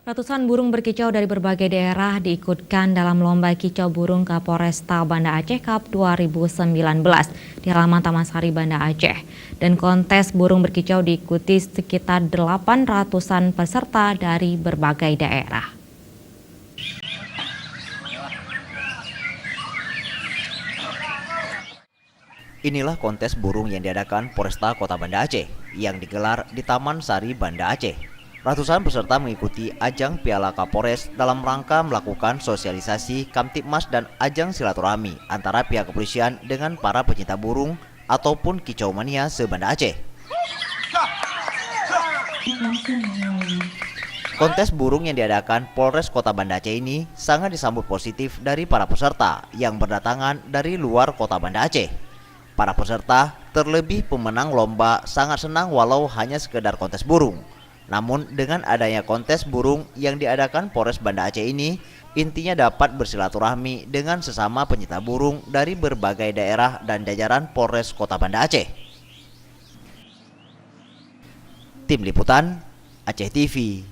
Ratusan burung berkicau dari berbagai daerah diikutkan dalam lomba kicau burung Kapolresta Banda Aceh Cup 2019 di halaman Taman Sari Banda Aceh. Dan kontes burung berkicau diikuti sekitar 800-an peserta dari berbagai daerah. Inilah kontes burung yang diadakan Polresta Kota Banda Aceh yang digelar di Taman Sari Banda Aceh. Ratusan peserta mengikuti ajang Piala Kapolres dalam rangka melakukan sosialisasi Kamtibmas dan ajang silaturahmi antara pihak kepolisian dengan para pecinta burung ataupun kicau mania se-Banda Aceh. Kontes burung yang diadakan Polres Kota Banda Aceh ini sangat disambut positif dari para peserta yang berdatangan dari luar Kota Banda Aceh. Para peserta, terlebih pemenang lomba, sangat senang walau hanya sekedar kontes burung. Namun dengan adanya kontes burung yang diadakan Polres Banda Aceh ini, intinya dapat bersilaturahmi dengan sesama pencinta burung dari berbagai daerah dan jajaran Polres Kota Banda Aceh. Tim Liputan, Aceh TV.